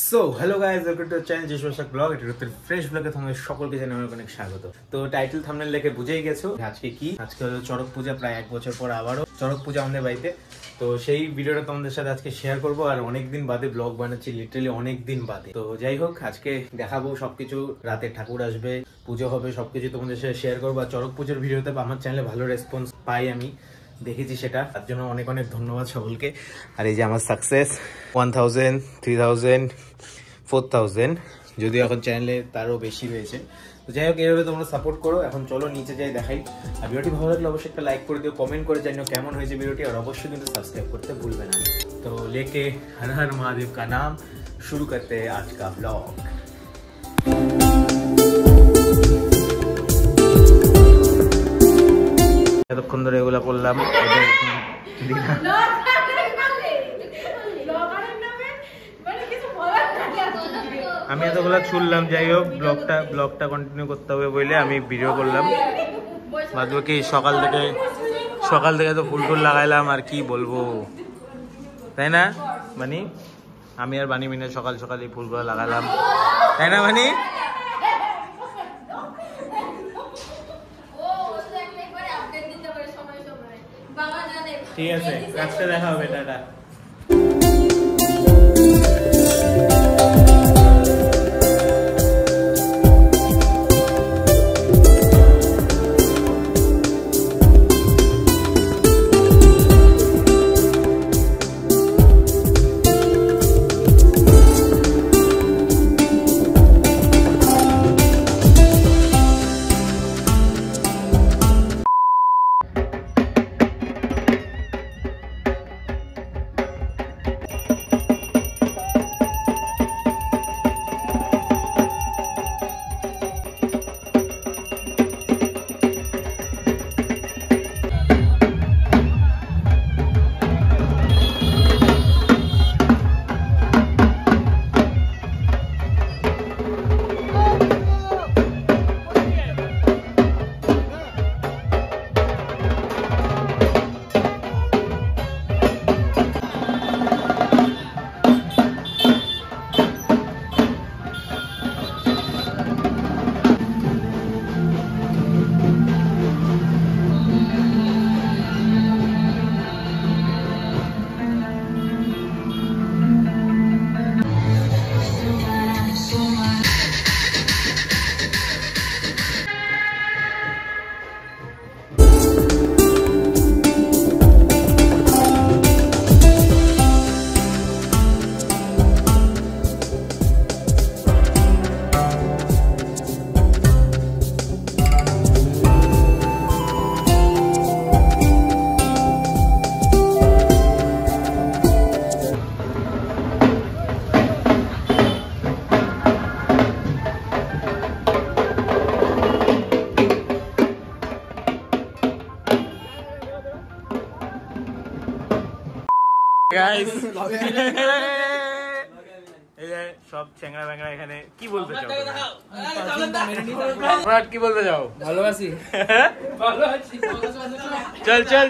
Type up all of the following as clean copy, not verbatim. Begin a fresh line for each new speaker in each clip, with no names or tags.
So hello guys, welcome to channel জিশোসাক blog. এটা fresh ব্লগে তোমাদের সকলকে জানাই অনেক স্বাগত। তো টাইটেল থাম্বনেল দেখে বুঝেই গেছো আজকে কি। আজকে হলো চড়ক পূজা, প্রায় 1 বছর পর আবারও চড়ক পূজা আমাদের বাড়িতে। তো সেই ভিডিওটা তোমাদের সাথে আজকে শেয়ার করব। আর অনেকদিন বাদে ব্লগ বানাচ্ছি, লিটারালি অনেকদিন বাদে। তো যাই হোক, আজকে দেখাবো সবকিছু। রাতে ঠাকুর আসবে, পুজো হবে, সবকিছু তোমাদের সাথে শেয়ার করবো। আর চড়ক পুজোর ভিডিওতে আমার চ্যানেলে ভালো রেসপন্স পাই, আমি দেখেছি সেটা, তার জন্য অনেক অনেক ধন্যবাদ সকলকে। আর এই যে আমার সাকসেস 1000, 3000, 4000, যদিও এখন চ্যানেলে তারও বেশি হয়েছে। তো যাই হোক, এইভাবে তোমরা সাপোর্ট করো। এখন চলো নিচে যাই, দেখাই। আর ভিডিওটি ভালো লাগলে অবশ্যই একটা লাইক করে দিও, কমেন্ট করে জানিও কেমন হয়েছে ভিডিওটি। আর অবশ্যই কিন্তু সাবস্ক্রাইব করতে ভুলবে না। তো লেকে হর হর মহাদেব কা নাম শুরু করতে আজ কা ব্লগ। এতক্ষণ ধরে এগুলো করলাম, আমি এতগুলো ছুড়লাম। যাই হোক, ব্লগটা কন্টিনিউ করতে হবে বলে আমি ভিডিও করলাম। বাদ বাকি সকাল থেকে তো ফুল টুল লাগাইলাম, আর কি বলবো, তাই না মানে? আমি আর বানি মিনে সকাল এই ফুলগুলো লাগালাম, তাই না মানে? ঠিক আছে, রাস্তায় দেখা হবে, টাটা। সব চ্যাংড়া ব্যাংড়া এখানে কি বলতে চাও? কি বলতে চাও? ভালো আছি।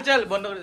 চল বন্ধ করে।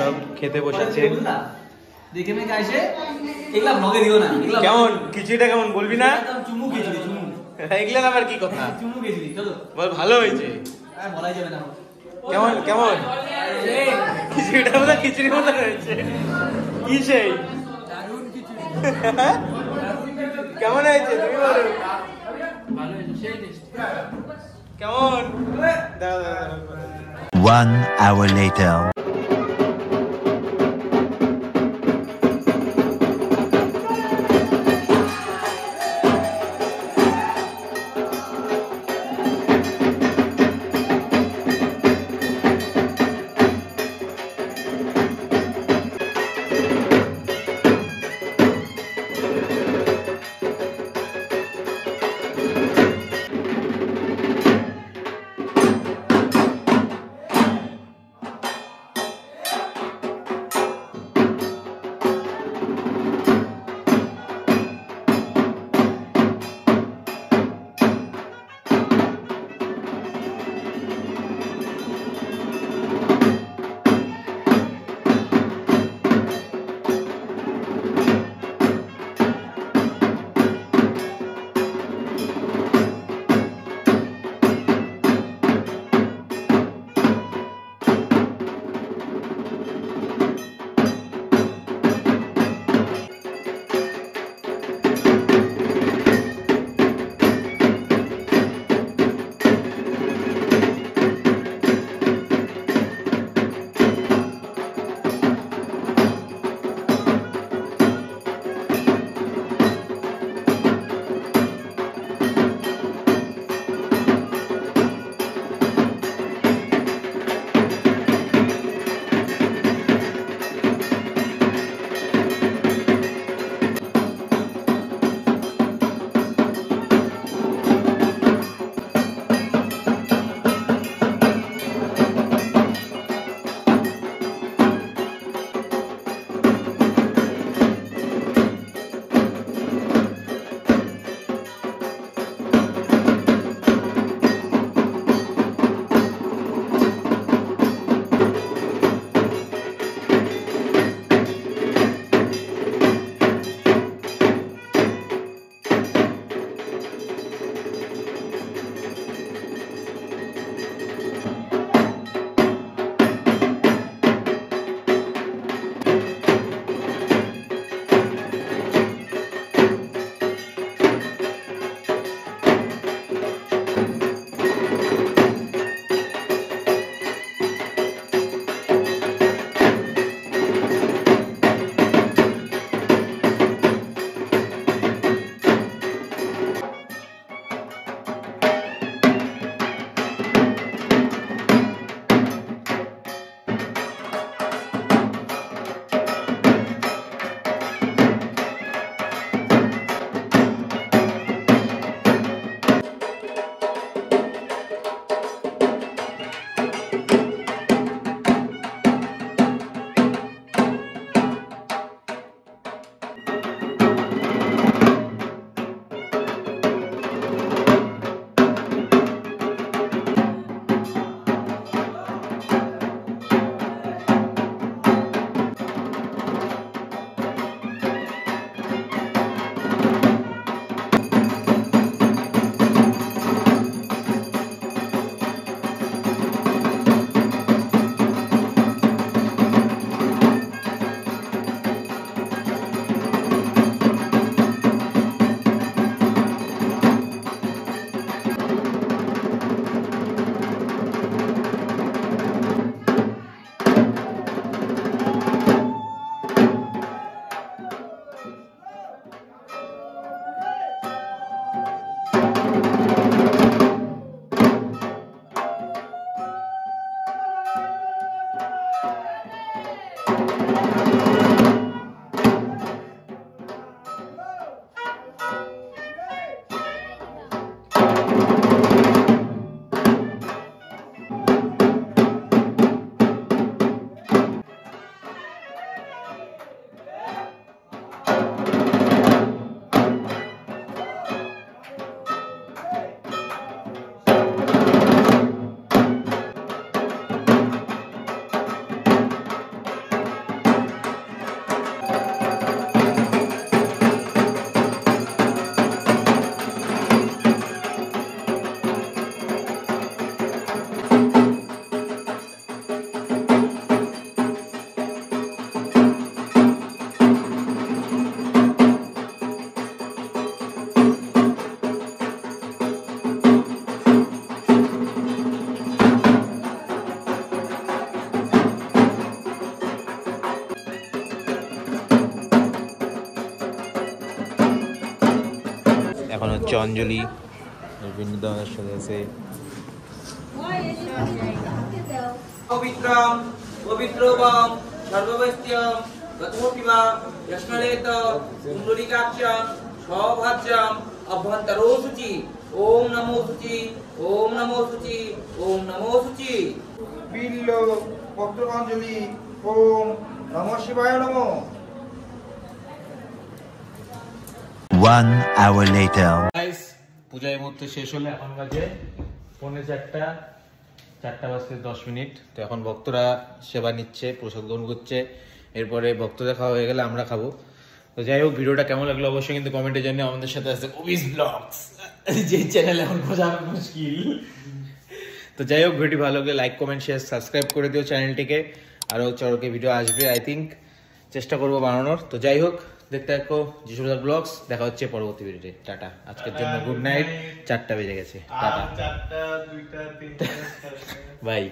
সব খেতে বসেছে।
দেখে মে কাইছে এগুলা ব্লগে দিও না।
কেমন খিচুড়িটা কেমন বলবি না?
চুমু খিচুড়ি চুমু।
এগুলা আবার কি কথা?
চুমু খিচুড়ি চলো।
বল ভালো হয়েছে।
বলাই যাবে না।
কেমন কেমন? খিচুড়িটা মতো খিচুড়ি মতো হয়েছে। কি সেই?
দারুণ খিচুড়ি।
কেমন হয়েছে তুমি বলো?
ভালো হয়েছে সেই টেস্ট।
কেমন? দাদা
1 hour later.
এখন হচ্ছে অঞ্জলি বিন্দু আমাদের সাথে আছে।
পবিত্রম পবিত্রবম সর্ববৈত্যম গতমপিবা যস্মলেত কুণ্ডলিকাক্ষম সভাজ্যম অভ্যন্তরো শুচি ওম নমো শুচি ওম নমো শুচি ওম নমো শুচি
বিল্ল পত্রাঞ্জলি ওম নমঃ শিবায় নমঃ।
1 hour later.
গাইস পূজা এই মুহূর্তে শেষ হলো, এখন বাজে 4:45, 4:10। তো এখন ভক্তরা সেবা নিচ্ছে, প্রসাদ গ্রহণ করছে, এরপরে ভক্তদের খাওয়া হয়ে গেলে আমরা খাবো। তো যাই হোক, ভিডিওটা কেমন লাগলো অবশ্যই কিন্তু কমেন্টে জানিয়ে। আমাদের সাথে আছে কবিস ব্লগস, যে চ্যানেল এখন খোঁজানো মুশকিল। তো যাই হোক, ভিডিও ভালো লাগলে লাইক কমেন্ট শেয়ার সাবস্ক্রাইব করে দিও চ্যানেলটিকে। আরও চরকে ভিডিও আসবে, আই থিঙ্ক চেষ্টা করবো বানানোর। তো যাই হোক, দেখতে থাকো যিশু প্রসাদ ব্লগস। দেখা হচ্ছে পরবর্তী ভিডিওতে। টাটা, আজকের জন্য গুড নাইট। 4টা বেজে গেছে, টাটা,
4টা 2টা 3টা
বাই।